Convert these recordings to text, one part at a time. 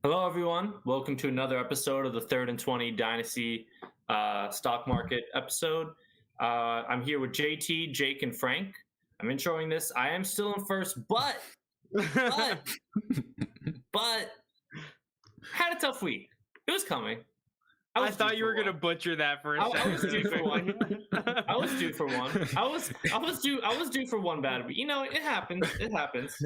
Hello, everyone. Welcome to another episode of the Third and 20 Dynasty stock market episode. I'm here with JT, Jake, and Frank. I'm introing this. I am still in first, but had a tough week. It was coming. I thought you were gonna butcher that for a second. I was due for one. I was due for one. I was due for one bad week. You know, it happens. It happens.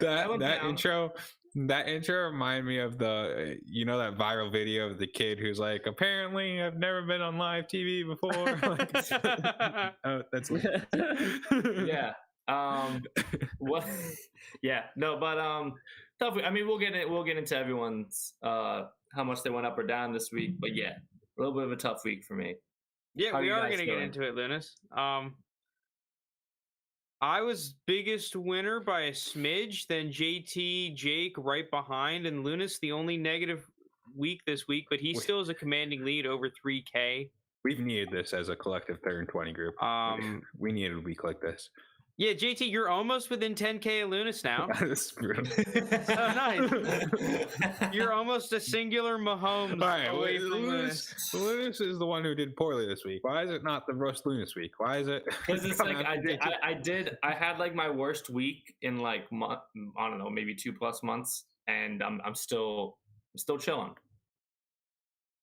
That intro reminded me of the that viral video of the kid who's like, apparently I've never been on live TV before. Oh, that's yeah. What? Yeah. No, but tough. I mean, we'll get into everyone's how much they went up or down this week, but yeah, a little bit of a tough week for me. Yeah, we are gonna get into it, Lunas. I was biggest winner by a smidge, then JT, Jake right behind, and Lunas the only negative week this week, but he still has a commanding lead over 3K. We've needed this as a collective 3rd and 20 group. We needed a week like this. Yeah, JT, you're almost within 10K of Lunas now. That's brutal. So nice. You're almost a singular Mahomes away from Lunas. Lunas is the one who did poorly this week. Why is it not the roast Lunas week? Why is it? Because it's like I had like my worst week in like I don't know, maybe 2+ months, and I'm still chilling.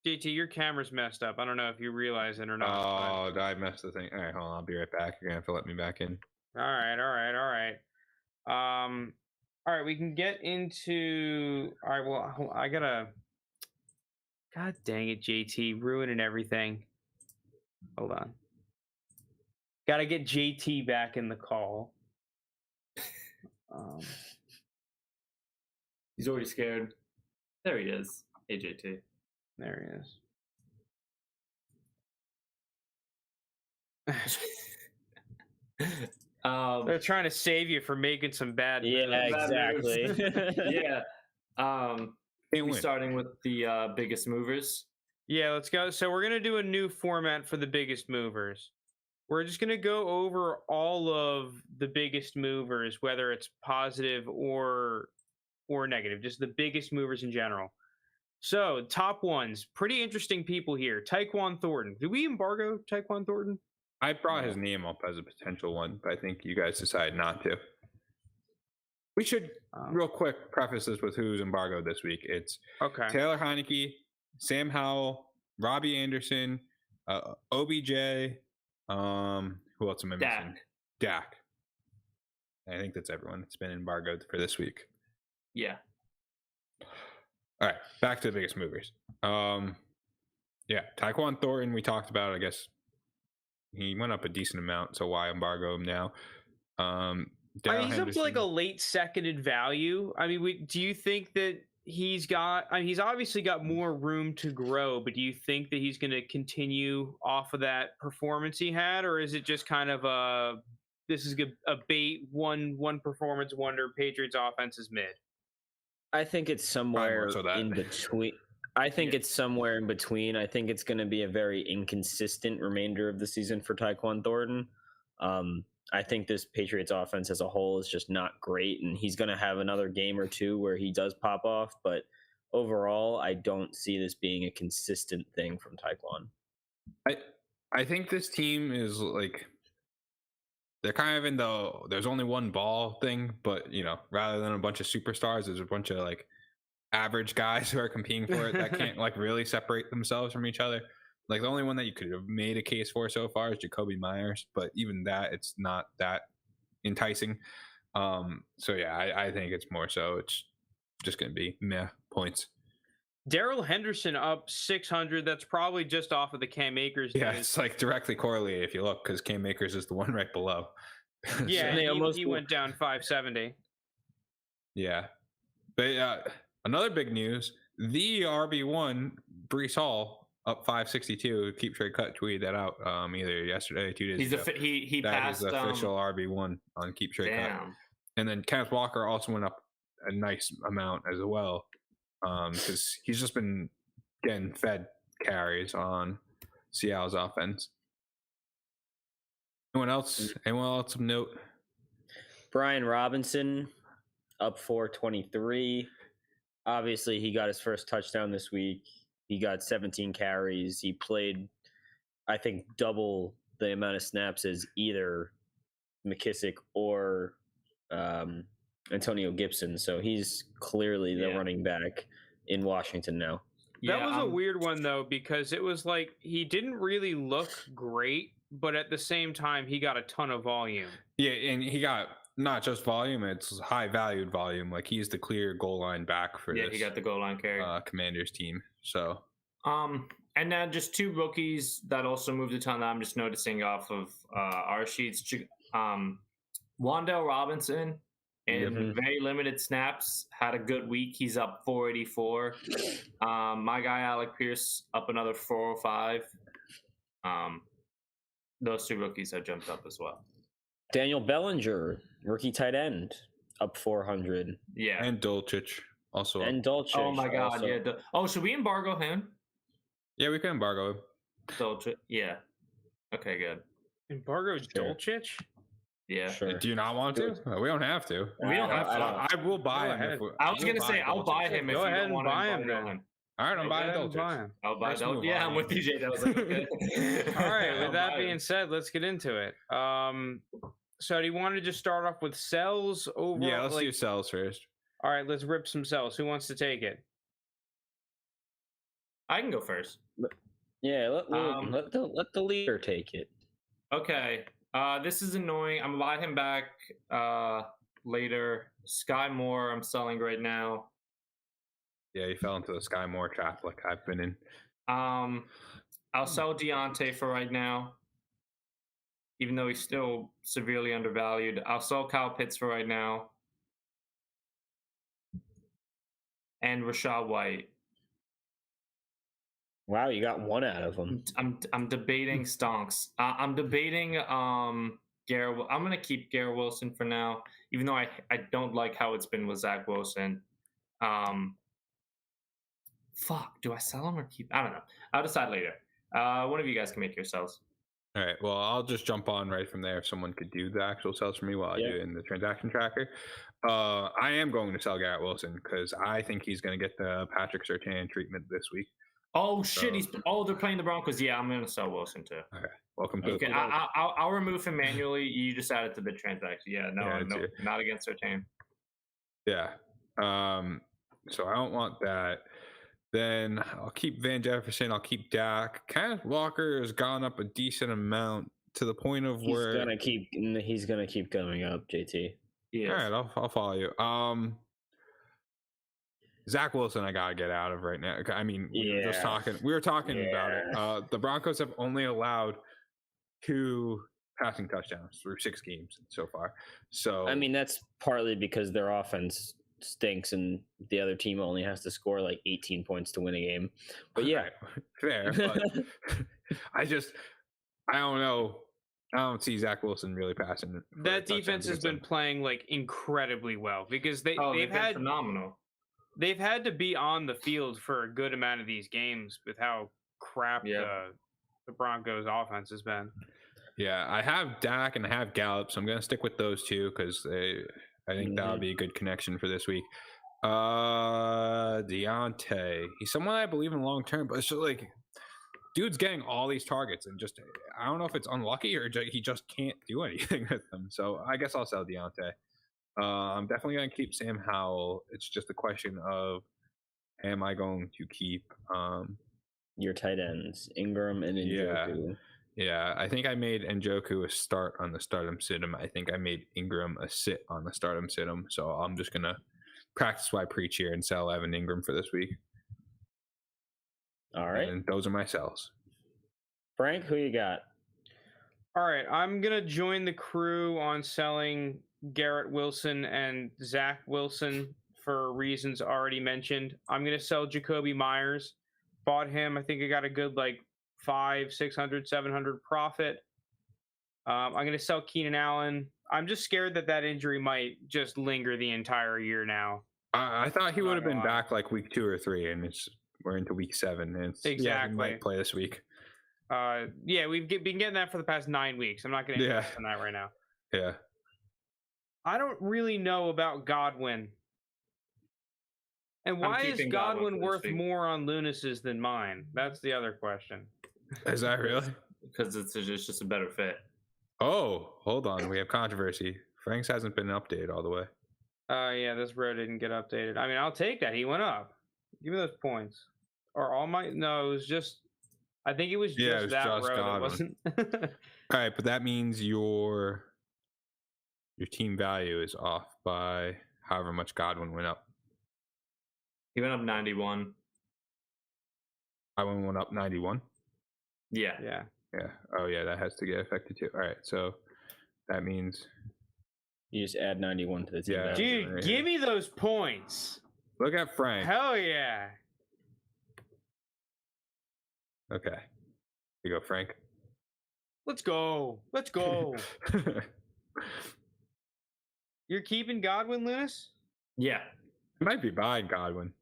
JT, your camera's messed up. I don't know if you realize it or not. Oh, did I mess the thing? All right, hold on. I'll be right back. You're gonna have to let me back in. All right. All right, we can get into. All right, well, I gotta. God dang it, JT, ruining everything. Hold on. Gotta get JT back in the call. He's already scared. There he is. Hey, JT. There he is. They're trying to save you from making some bad moves. Exactly. Yeah. Starting with the biggest movers. Yeah, let's go. So we're gonna do a new format for the biggest movers. We're just gonna go over all of the biggest movers, whether it's positive or negative, just the biggest movers in general. So top ones, pretty interesting people here. Tyquan Thornton. Did we embargo Tyquan Thornton? I brought his name up as a potential one, but I think you guys decided not to. We should real quick preface this with who's embargoed this week. It's Taylor Heineke, Sam Howell, Robbie Anderson, OBJ. Who else am I missing? Dak. I think that's everyone that's been embargoed for this week. Yeah. All right, back to the biggest movers. Yeah, Tyquan Thornton, we talked about, I guess. He went up a decent amount, so why embargo him now? He's up to like a late seconded value. I mean, do you think that he's got? I mean, he's obviously got more room to grow, but do you think that he's going to continue off of that performance he had, or is it just kind of this is a bait one performance wonder? Patriots offense is mid. I think it's somewhere in between. I think it's somewhere in between. I think it's going to be a very inconsistent remainder of the season for Tyquan Thornton. I think this Patriots offense as a whole is just not great, and he's going to have another game or two where he does pop off. But overall, I don't see this being a consistent thing from Tyquan. I think this team is like they're kind of in the there's only one ball thing, but rather than a bunch of superstars, there's a bunch of like average guys who are competing for it that can't like really separate themselves from each other. Like the only one that you could have made a case for so far is Jacoby Myers, but even that, it's not that enticing. So yeah, I think it's more so it's just going to be meh points. Darrell Henderson up 600. That's probably just off of the Cam Akers. Yeah, it's like directly correlated if you look, because Cam Akers is the one right below. Yeah, he went down 570. Yeah, but another big news: the RB1 Breece Hall up 562. Keep Trade Cut tweeted that out either yesterday or 2 days ago. He that passed is the official RB1 on Keep Trade Cut. And then Kenneth Walker also went up a nice amount as well because he's just been getting fed carries on Seattle's offense. Anyone else of note? Brian Robinson up 423. Obviously, he got his first touchdown this week. He got 17 carries. He played, I think, double the amount of snaps as either McKissick or Antonio Gibson. So he's clearly the running back in Washington now. That was a weird one, though, because it was like he didn't really look great, but at the same time, he got a ton of volume. Yeah, and he got not just volume, it's high valued volume. Like he's the clear goal line back for this. Yeah, he got the goal line carry. Commanders team. So and then just two rookies that also moved a ton that I'm just noticing off of our sheets. Wan'Dale Robinson in very limited snaps had a good week. He's up 484. My guy Alec Pierce up another 405. Those two rookies have jumped up as well. Daniel Bellinger, rookie tight end, up 400. Yeah, and Dulcich also. And Dulcich. Oh my God! Also. Yeah. Should we embargo him? Yeah, we can embargo him. Dulcich. Yeah. Okay, good. Embargo Dulcich? Yeah. Sure. Do you not want to? We don't have to. We don't have to. I will buy him. I was gonna say I'll buy him if you don't want to buy him. All right, I'm buying Dulcich. I'll buy Dulcich. Yeah, I'm with DJ. That was like, okay. All right. With that being said, let's get into it. So do you want to just start off with sells over? Yeah, let's do sells first. All right, let's rip some sells. Who wants to take it? I can go first. Yeah, let the leader take it. Okay. This is annoying. I'm gonna buy him back later. Sky Moore, I'm selling right now. Yeah, he fell into the Sky Moore trap like I've been in. I'll sell Deontay for right now, even though he's still severely undervalued. I'll sell Kyle Pitts for right now. And Rachaad White. Wow, you got one out of them. I'm debating stonks. I'm debating Garrett. I'm gonna keep Garrett Wilson for now, even though I don't like how it's been with Zach Wilson. Fuck, do I sell him or keep? I don't know. I'll decide later. One of you guys can make yourselves. All right. Well, I'll just jump on right from there. If someone could do the actual sales for me while I do it in the transaction tracker. I am going to sell Garrett Wilson because I think he's going to get the Patrick Surtain treatment this week. Oh shit! They're playing the Broncos. Yeah, I'm going to sell Wilson too. Okay. Welcome to. Okay, I'll remove him manually. You just add it to the transaction. Yeah, no, not against Surtain. Yeah. So I don't want that. Then I'll keep Van Jefferson. I'll keep Dak. Kenneth Walker has gone up a decent amount to the point of where he's gonna keep going up. JT. Yeah. All right, I'll follow you. Zach Wilson, I gotta get out of right now. I mean, we were talking about it. The Broncos have only allowed 2 passing touchdowns through 6 games so far. So I mean, that's partly because their offense stinks and the other team only has to score like 18 points to win a game. But yeah, fair. But I don't know. I don't see Zach Wilson really passing. That defense has been playing like incredibly well because they've had phenomenal. They've had to be on the field for a good amount of these games with how crap the Broncos offense has been. Yeah, I have Dak and I have Gallup, so I'm going to stick with those two because I think that would be a good connection for this week. Deontay, he's someone I believe in long term, but it's just like, dude's getting all these targets and just, I don't know if it's unlucky or he just can't do anything with them. So I guess I'll sell Deontay. I'm definitely going to keep Sam Howell. It's just a question of, am I going to keep your tight ends, Ingram and Njoku? Yeah, I think I made Njoku a start on the stardom sit-em. I think I made Ingram a sit on the stardom sit-em. So I'm just going to practice what I preach here and sell Evan Ingram for this week. All right. And those are my sells. Frank, who you got? All right, I'm going to join the crew on selling Garrett Wilson and Zach Wilson for reasons already mentioned. I'm going to sell Jacoby Myers. Bought him. I think I got a good 500, 600, 700 profit. I'm going to sell Keenan Allen. I'm just scared that injury might just linger the entire year now. I thought he would have been back week 2 or 3, and we're into week 7. And he might play this week. We've been getting that for the past 9 weeks. I'm not going to invest in that right now. Yeah. I don't really know about Godwin. And why is Godwin worth more on Lunas's than mine? That's the other question. Is that really? Because it's just a better fit. Oh, hold on. We have controversy. Frank's hasn't been updated all the way. Yeah, this row didn't get updated. I mean, I'll take that. He went up. Give me those points. Or all my... No, it was just... I think it was just that row that wasn't... All right, but that means your team value is off by however much Godwin went up. He went up 91. Godwin went up 91? Yeah. Yeah. Yeah. Oh, yeah, that has to get affected too. All right, so that means... You just add 91 to the team. Yeah. Dude, right, give me those points. Look at Frank. Hell yeah. Okay. Here you go, Frank. Let's go. Let's go. You're keeping Godwin, Lunas? Yeah. I might be buying Godwin.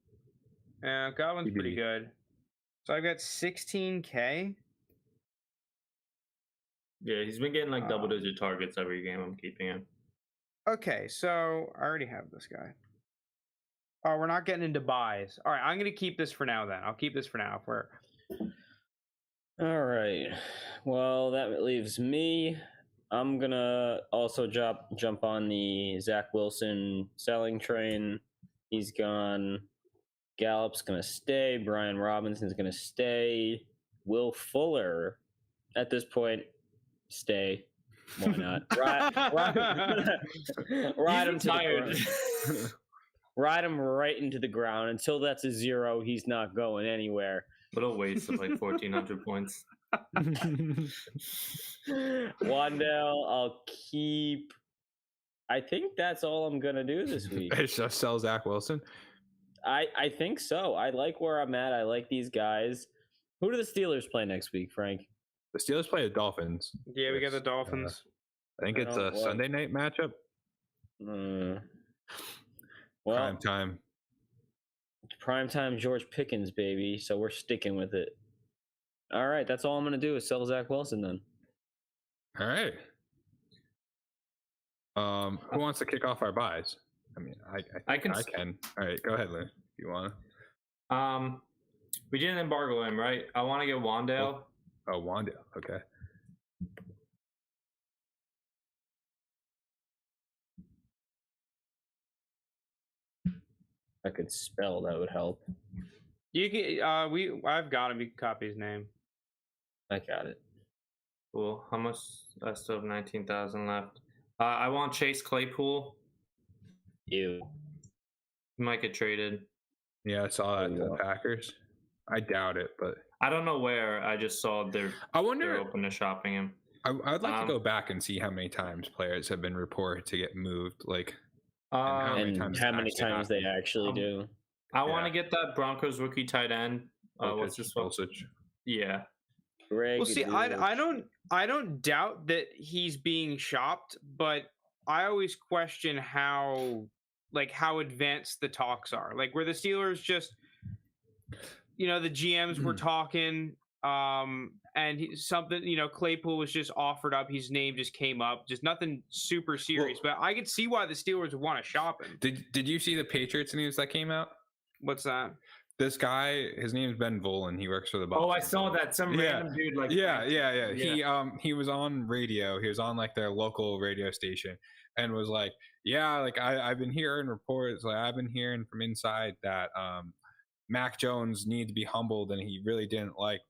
Yeah, Godwin's pretty good. So I've got 16K. Yeah, he's been getting like double-digit targets every game. I'm keeping him. Okay, so I already have this guy. Oh, we're not getting into buys. All right, I'm going to keep this for now then. I'll keep this for now. All right. Well, that leaves me. I'm going to also jump on the Zach Wilson selling train. He's gone. Gallup's going to stay. Brian Robinson's going to stay. Will Fuller, at this point, stay. Why not? Ride him tired. Ride him right into the ground. Until that's a 0, he's not going anywhere. What a waste of like 1,400 points. Wandale, I'll keep. I think that's all I'm gonna do this week. Just sell Zach Wilson. I think so. I like where I'm at. I like these guys. Who do the Steelers play next week, Frank? The Steelers play the Dolphins. Yeah, we got the Dolphins. I think it's a Sunday night matchup. Well, prime time George Pickens, baby. So we're sticking with it. All right, that's all I'm gonna do is sell Zach Wilson then. All right. Who wants to kick off our buys? I mean, I can. All right, go ahead, Lou, if you want to. We didn't embargo him, right? I want to get Wandale. Oh, Wandale. Okay. I could spell, that would help. You can. I've got him. You can copy his name. I got it. Cool. How much? I still have 19,000 left. I want Chase Claypool. Ew. He might get traded. Yeah, I saw that to the Packers. I doubt it, but I don't know where. I just saw they're open to shopping him. I'd like to go back and see how many times players have been reported to get moved. Like, how many times they actually do. I want to get that Broncos rookie tight end. What's this one? Yeah. Well, see, I don't doubt that he's being shopped, but I always question how advanced the talks are. Like, where the Steelers just, the GMs were talking, and Claypool was just offered up. His name just came up. Just nothing super serious. But I could see why the Steelers would want to shop him. Did you see the Patriots news that came out? What's that? This guy, his name's Ben Volen. He works for the Boston. Oh, I saw that. Some random dude like yeah. He was on radio. He was on like their local radio station and was like, yeah, like I've been hearing reports. Like I've been hearing from inside that Mac Jones needed to be humbled, and he really didn't like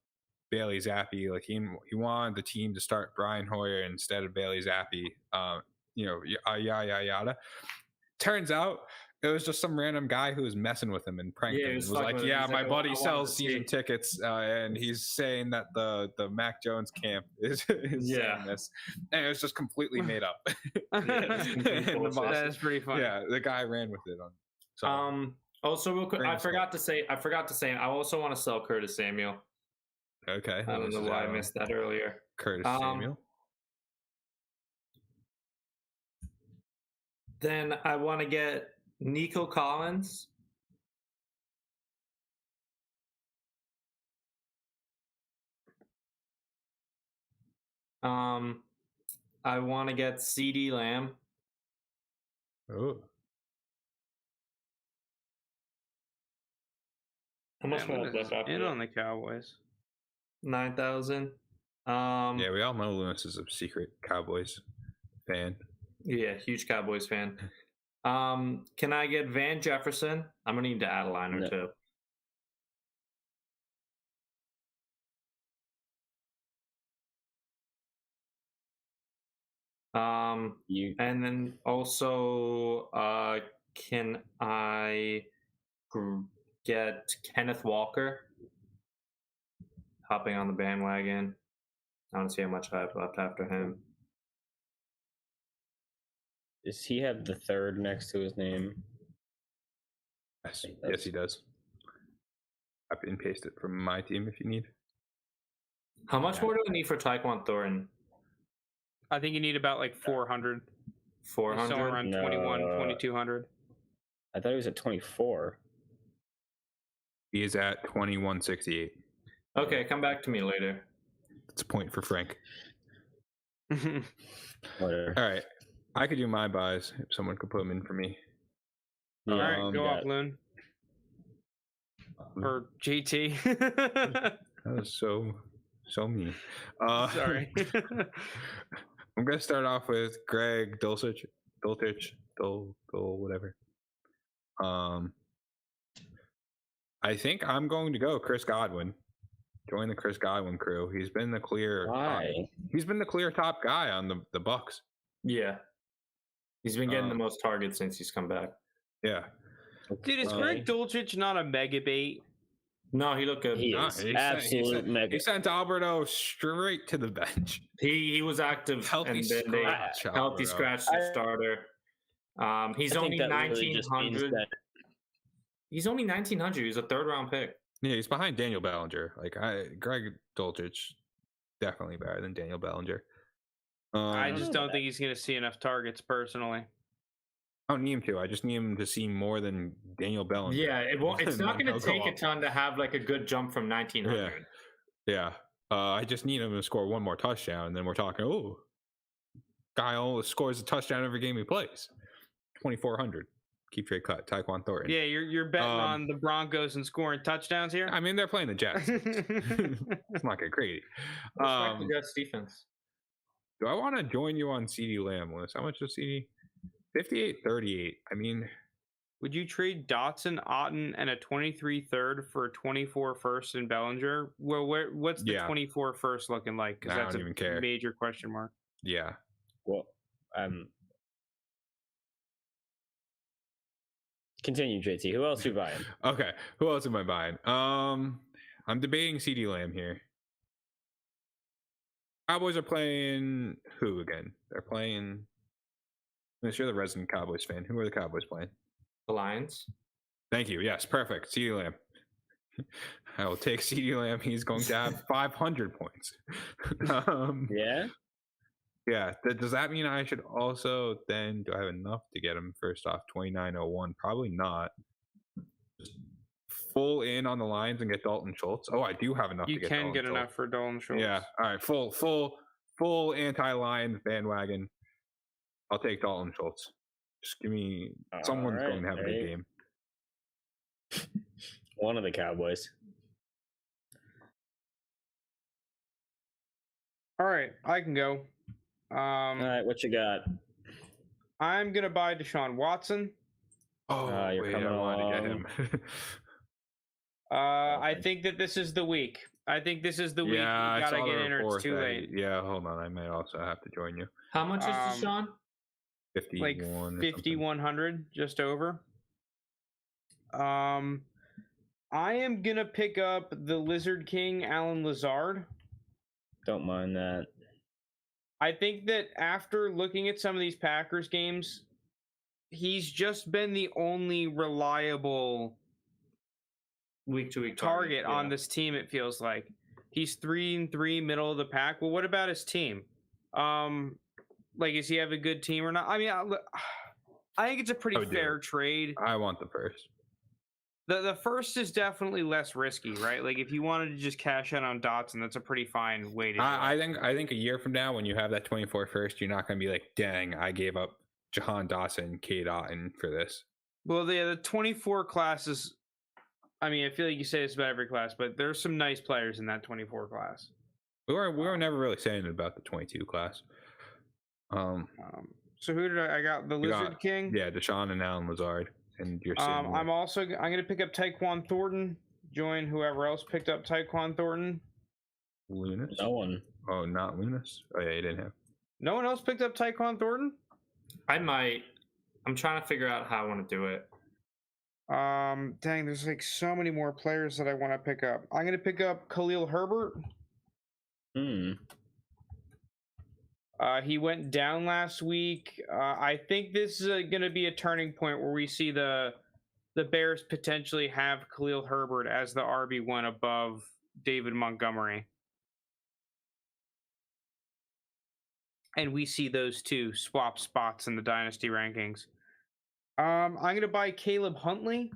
Bailey Zappi. Like he wanted the team to start Brian Hoyer instead of Bailey Zappi. Yada. Turns out it was just some random guy who was messing with him and pranked him. It was like, my buddy sells season tickets, and he's saying that the Mac Jones camp is saying this, and it was just completely made up. That's pretty funny. Yeah, the guy ran with it. Also, real quick, I forgot to say. I also want to sell Curtis Samuel. Okay. I don't know why I missed that earlier. Curtis Samuel. Then I want to get Nico Collins. I want to get CeeDee Lamb. Oh. How much more left after in that? on the Cowboys? 9,000. Yeah, we all know Lewis is a secret Cowboys fan. Yeah, huge Cowboys fan. Can I get Van Jefferson? I'm gonna need to add a line or two. And then also, can I get Kenneth Walker? Hopping on the bandwagon. I want to see how much I have left after him. Does he have the 3rd next to his name? Yes, he does. Copy and paste it from my team if you need. How much more do I need for Tyquan Thornton? I think you need about like 400. 400? Somewhere around 2,200. I thought he was at 24. He is at 2168. Okay, come back to me later. It's a point for Frank. Whatever. All right. I could do my buys if someone could put them in for me. All right, go off, Loon. Or JT. That was so mean. Sorry. I'm going to start off with Greg Dulcich, whatever. I think I'm going to go Chris Godwin. Join the Chris Godwin crew. He's been the clear. He's been the clear top guy on the Bucks. Yeah, he's been getting the most targets since he's come back. Yeah, dude, is Greg Dulcich not a mega bait? No, he looked good. He is absolute mega. He sent Alberto straight to the bench. He was active. Healthy scratch. Healthy scratch starter. He's only 1,900. He's only 1,900. He's a 3rd round pick. Yeah, he's behind Daniel Bellinger. Greg Dulcich, definitely better than Daniel Bellinger. I just don't think he's going to see enough targets personally. I don't need him to. I just need him to see more than Daniel Bellinger. Yeah, it's not going to take a ton to have like a good jump from 1,900. Yeah. I just need him to score one more touchdown, and then we're talking, guy almost scores a touchdown every game he plays. 2,400. Keep trade cut. Tyquan Thornton. Yeah, you're betting on the Broncos and scoring touchdowns here? I mean, they're playing the Jets. Let's not get crazy. Respect the Jets defense. Do I want to join you on CD Lamb, Lewis? How much is CD? 58.38. I mean, would you trade Dotson, Otten, and a 23 third for a 24 first in Bellinger? Well, what's the 24 first looking like? Because that's a major question mark. Yeah. Well, continue, JT. Who else are you buying? Okay. Who else am I buying? I'm debating CD Lamb here. Cowboys are playing who again? They're playing. Unless you're the resident Cowboys fan, who are the Cowboys playing? The Lions. Thank you. Yes, perfect. CD Lamb. I will take CD Lamb. He's going to have 500 points. Yeah. Yeah. Does that mean I should also then? Do I have enough to get him first off 2901? Probably not. Just full in on the Lions and get Dalton Schultz. Oh, I do have enough. You to get can Dalton get Schultz. Enough for Dalton Schultz. Yeah. All right. Full anti-Lions bandwagon. I'll take Dalton Schultz. Just give me someone's going to have a good game. One of the Cowboys. All right, I can go. All right, what you got? I'm gonna buy Deshaun Watson. Oh, you're coming along. To get him. I think that this is the week. I think this is the week. You gotta get in, or it's too late. Yeah, hold on. I might also have to join you. How much is Deshaun? 51. Like 5,100, just over. I am gonna pick up the Lizard King, Alan Lazard. Don't mind that. I think that after looking at some of these Packers games, he's just been the only reliable week-to-week target on this team. It feels like he's 3-3, middle of the pack. Well, what about his team? Like, does he have a good team or not? I mean, I think it's a pretty fair trade. I want the first. The first is definitely less risky, right? Like, if you wanted to just cash in on Dotson, that's a pretty fine way to do it. I think a year from now, when you have that 24 first, you're not going to be like, dang, I gave up Jahan Dotson, K. Dotton for this. Well, the 24 class is I mean, I feel like you say this about every class, but there's some nice players in that 24 class. We were never really saying it about the 22 class. So who did I got? The Lizard King? Yeah, Deshaun and Alan Lazard. And you're I'm going to pick up Tyquan Thornton. Join whoever else picked up Tyquan Thornton. Lunas? No one. Oh, not Lunas? Oh, yeah, you didn't have. No one else picked up Tyquan Thornton? I might. I'm trying to figure out how I want to do it. Dang, there's like so many more players that I want to pick up. I'm gonna pick up Khalil Herbert. He went down last week. I think this is gonna be a turning point where we see the Bears potentially have Khalil Herbert as the RB1 above David Montgomery. And we see those two swap spots in the Dynasty rankings. I'm going to buy Caleb Huntley.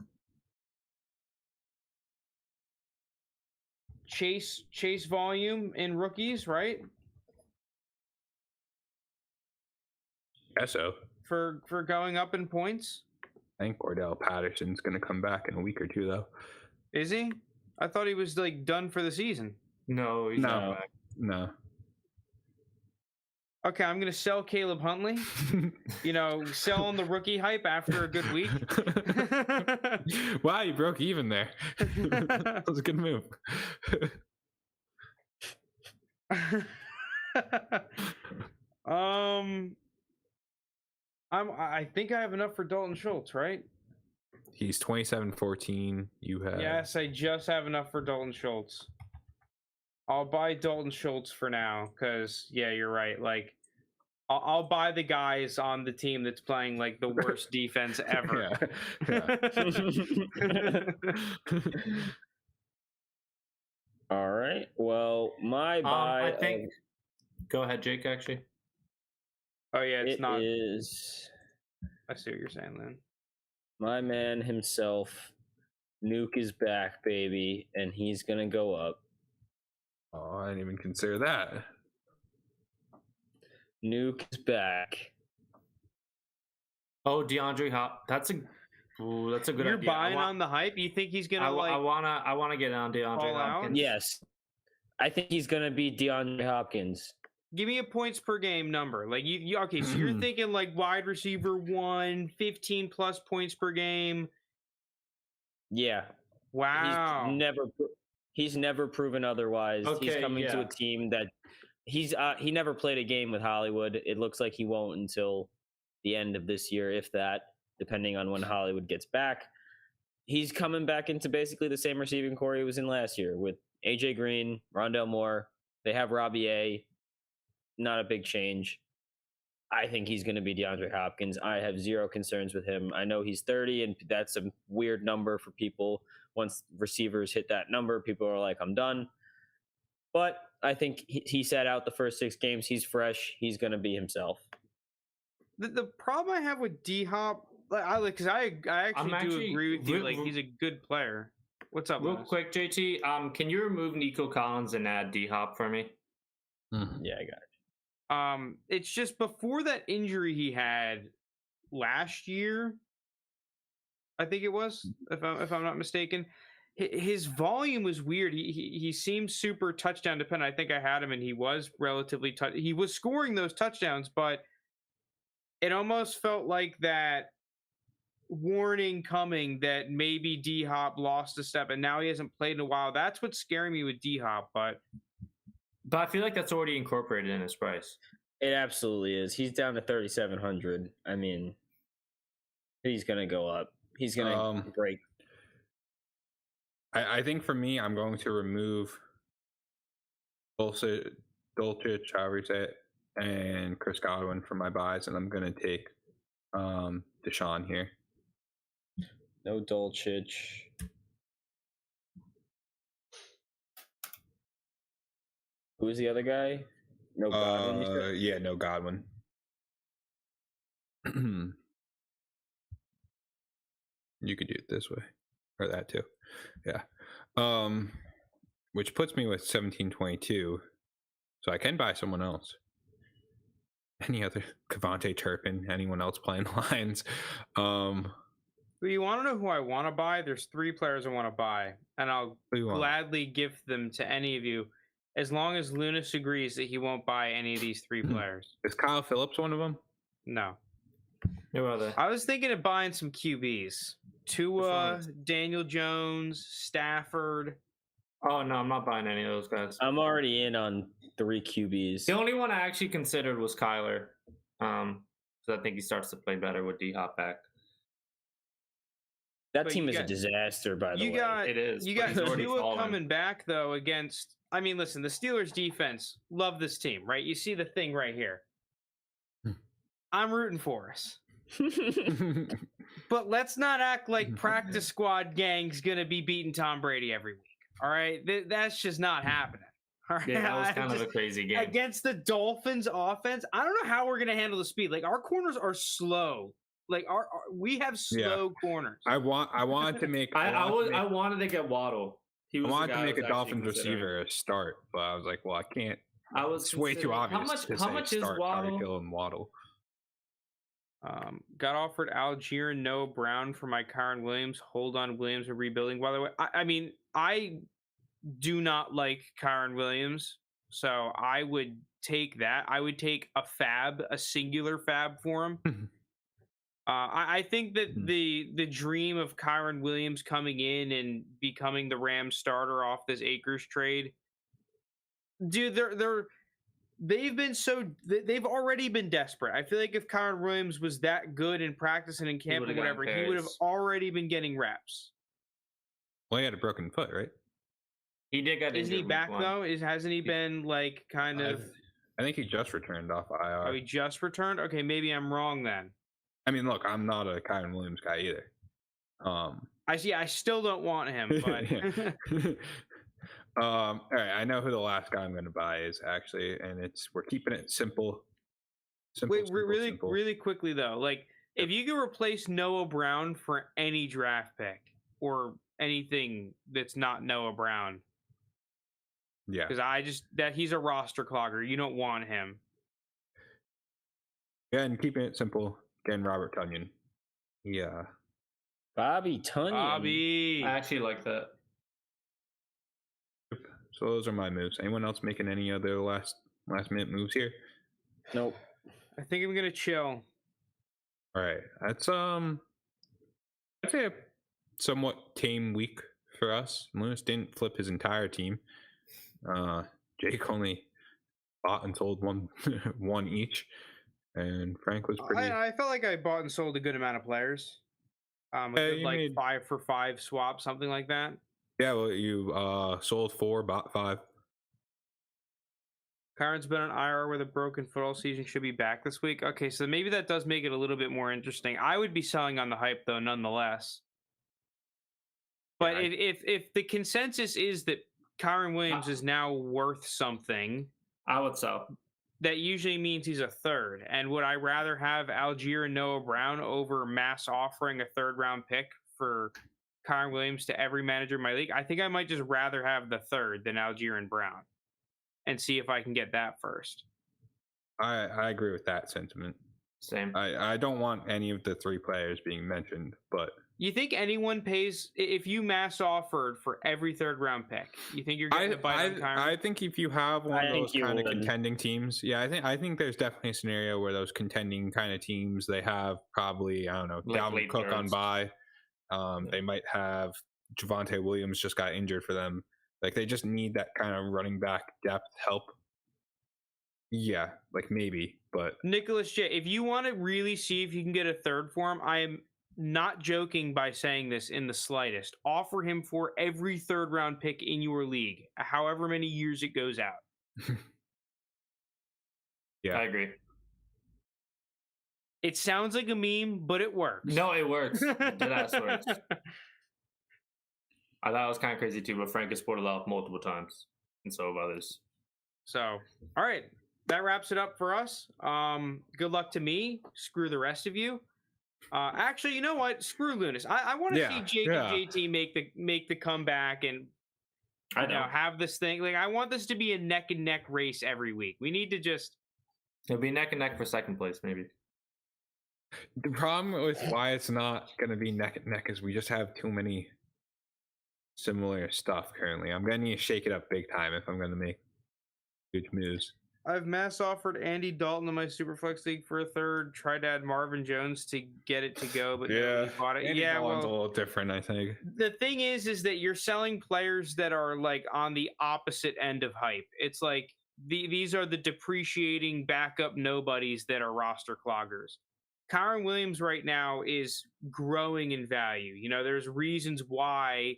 Chase volume in rookies, right? Guess so. For going up in points. I think Cordell Patterson's going to come back in a week or two, though. Is he? I thought he was like done for the season. No, he's not back. No. Okay, I'm going to sell Caleb Huntley. Sell on the rookie hype after a good week. Wow, you broke even there. That was a good move. I think I have enough for Dalton Schultz, right? He's 27-14. You have. Yes, I just have enough for Dalton Schultz. I'll buy Dalton Schultz for now because, yeah, you're right. Like, I'll buy the guys on the team that's playing like the worst defense ever. All right. Well, my buy. I think. Go ahead, Jake. Actually. Oh yeah, it's not. Is. I see what you're saying, then. My man himself, Nuke is back, baby, and he's gonna go up. Oh, I didn't even consider that. Nuke is back. Oh, DeAndre Hop. That's a good idea. You're buying on the hype? You think he's gonna I wanna get on DeAndre Hopkins. Yes. I think he's gonna be DeAndre Hopkins. Give me a points per game number. Like you okay, so you're thinking like wide receiver 1, 15 plus points per game. Yeah. Wow. He's never proven otherwise. Okay, he's coming to a team that he never played a game with Hollywood. It looks like he won't until the end of this year, if that, depending on when Hollywood gets back. He's coming back into basically the same receiving core he was in last year with AJ Green, Rondell Moore. They have Robbie A. Not a big change. I think he's going to be DeAndre Hopkins. I have zero concerns with him. I know he's 30, and that's a weird number for people. Once receivers hit that number, people are like, I'm done. But I think he sat out the first 6 games. He's fresh. He's going to be himself. The problem I have with D-Hop, because I actually do agree with you. Like, he's a good player. What's up, real quick, JT? Can you remove Nico Collins and add D-Hop for me? Yeah, I got it. It's just before that injury he had last year, I think it was, if I'm not mistaken, his volume was weird. He seemed super touchdown dependent. I think I had him, and he was relatively he was scoring those touchdowns, but it almost felt like that warning coming that maybe D-Hop lost a step, and now he hasn't played in a while. That's what's scaring me with D-Hop, but I feel like that's already incorporated in his price. It absolutely is. He's down to 3,700. I mean, he's going to go up. He's going to break. I think for me, I'm going to remove Dulcich, however you say it, and Chris Godwin from my buys, and I'm going to take Deshaun here. No Dulcich. Who was the other guy? No Godwin. Yeah, no Godwin. You could do it this way, or that too. Yeah. Which puts me with 1722. So I can buy someone else. Any other Kevontae Turpin? Anyone else playing Lions? You want to know who I want to buy? There's 3 players I want to buy, and I'll gladly give them to any of you, as long as Lunas agrees that he won't buy any of these 3 players. Is Kyle Phillips one of them? No. Who are they? I was thinking of buying some QBs. Tua, Daniel Jones, Stafford. Oh, no, I'm not buying any of those guys. I'm already in on 3 QBs. The only one I actually considered was Kyler. So I think he starts to play better with D-Hop back. That team is a disaster, by the way. It is. You got Tua coming back, though, against... I mean, listen, the Steelers' defense, love this team, right? You see the thing right here. I'm rooting for us. But let's not act like practice squad gang's going to be beating Tom Brady every week, all right? That's just not happening. All right? Yeah, that was kind of a crazy game. Against the Dolphins' offense, I don't know how we're going to handle the speed. Like, our corners are slow. Like we have slow corners. I wanted to make. I wanted to get Waddle. I wanted to make a Dolphins receiver a start, but I was like, well, I can't. It's way too obvious. How much is Waddle? Tyreek and Waddle. Got offered Algier and Noah Brown for my Kyren Williams. Hold on, Williams are rebuilding. By the way, I mean I do not like Kyren Williams, so I would take that. I would take a singular fab for him. I think that the dream of Kyren Williams coming in and becoming the Rams starter off this Akers trade, dude, they've already been desperate. I feel like if Kyren Williams was that good in practice and in camp and whatever, he would have already been getting reps. Well, he had a broken foot, right? He did get. Isn't he back though? Hasn't he been like kind of? I think he just returned off IR. Oh, he just returned. Okay, maybe I'm wrong then. I mean, look, I'm not a Kyren Williams guy either. I see. I still don't want him, but all right. I know who the last guy I'm going to buy is actually, and we're keeping it simple. Really quickly though, like if you could replace Noah Brown for any draft pick or anything that's not Noah Brown, yeah, because he's a roster clogger. You don't want him. Yeah, and keeping it simple. Again, Robert Tonyan. Yeah. Bobby Tonyan. I actually like that. So those are my moves. Anyone else making any other last minute moves here? Nope. I think I'm gonna chill. All right. That's I'd say a somewhat tame week for us. Lewis didn't flip his entire team. Jake only bought and sold one each. And Frank was pretty. I felt like I bought and sold a good amount of players. Like 5 for 5 swap, something like that. Yeah, well, you sold 4, bought 5. Kyron's been on IR with a broken foot all season. Should be back this week. Okay, so maybe that does make it a little bit more interesting. I would be selling on the hype though, nonetheless. But if the consensus is that Kyren Williams is now worth something, I would sell. That usually means he's a third. And would I rather have Algier and Noah Brown over mass offering a 3rd round pick for Kyren Williams to every manager in my league? I think I might just rather have the 3rd than Algier and Brown and see if I can get that first. I agree with that sentiment. Same. I don't want any of the 3 players being mentioned, but you think anyone pays if you mass offered for every 3rd round pick? You think you're getting a bite on Kyren? I think if you have one of those kind of contending teams, yeah, I think there's definitely a scenario where those contending kind of teams, they have probably, I don't know, like Dalvin Cook on bye. They might have Javonte Williams just got injured for them. Like they just need that kind of running back depth help. Yeah, like maybe, but Nicholas J, if you want to really see if you can get a 3rd for him, I am not joking by saying this in the slightest. Offer him for every 3rd round pick in your league, however many years it goes out. Yeah, I agree. It sounds like a meme, but it works. No, it works. That works. I thought it was kind of crazy too, but Frank has pulled it off multiple times, and so have others. So, all right, that wraps it up for us. Good luck to me. Screw the rest of you. Actually, you know what? Screw Lunas. I want to see Jake and JT make the comeback and have this thing. Like I want this to be a neck and neck race every week. We need to just. It'll be neck and neck for 2nd place, maybe. The problem with why it's not going to be neck and neck is we just have too many similar stuff currently. I'm going to need to shake it up big time if I'm going to make huge moves. I've mass offered Andy Dalton in my Superflex league for a third. Tried to add Marvin Jones to get it to go, but nobody bought it. Andy Dalton's a little different, I think. The thing is that you're selling players that are like on the opposite end of hype. It's like these are the depreciating backup nobodies that are roster cloggers. Kyron Williams right now is growing in value. You know, there's reasons why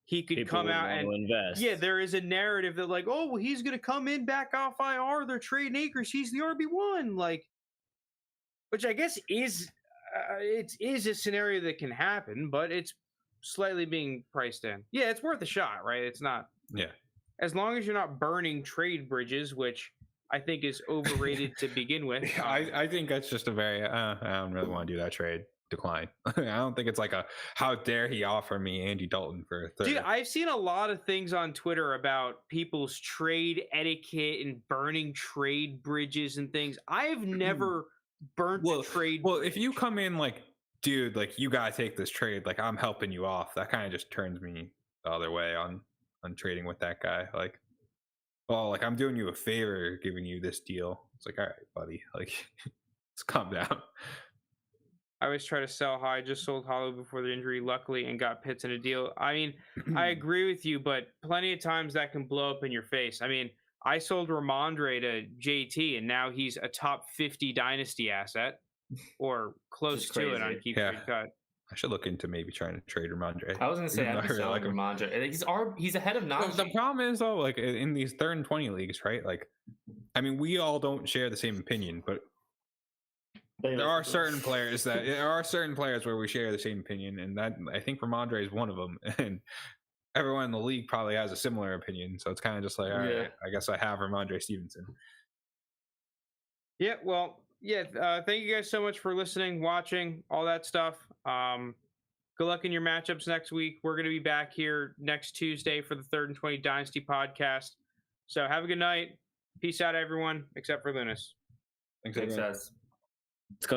he could People come out and invest. Yeah, there is a narrative that like, oh, well, he's going to come in back off IR. They're trading Akers. He's the RB1, like, which I guess is it is a scenario that can happen, but it's slightly being priced in. Yeah, it's worth a shot, right? It's not. Yeah. As long as you're not burning trade bridges, which I think is overrated to begin with. I think that's just a very I don't really want to do that trade. Decline. I don't think it's like a how dare he offer me Andy Dalton for a third. Dude, I've seen a lot of things on Twitter about people's trade etiquette and burning trade bridges and things. I've never burnt a trade Well, bridge. if you come in like, dude, like you gotta take this trade, like I'm helping you off, that kind of just turns me the other way on trading with that guy. Like, oh, like I'm doing you a favor giving you this deal. It's like, all right, buddy, like let's calm down. I always try to sell high. Just sold hollow before the injury, luckily, and got Pitts in a deal. I mean, I agree with you, but plenty of times that can blow up in your face. I mean, I sold Ramondre to JT, and now he's a top 50 dynasty asset, or close to it on Keep Trade Cut. I should look into maybe trying to trade Ramondre. I was going to say, I'd be selling Ramondre. He's ahead of Najee. The problem is, though, like in these 3rd and 20 leagues, right? Like, I mean, we all don't share the same opinion, but there are certain players where we share the same opinion, and that I think Ramondre is one of them. And everyone in the league probably has a similar opinion, so it's kind of just like, all right, I guess I have Ramondre Stevenson. Yeah, well, yeah. Thank you guys so much for listening, watching, all that stuff. Good luck in your matchups next week. We're going to be back here next Tuesday for the 3rd and 20 Dynasty podcast. So have a good night. Peace out, everyone, except for Lunas. Thanks, guys. It's going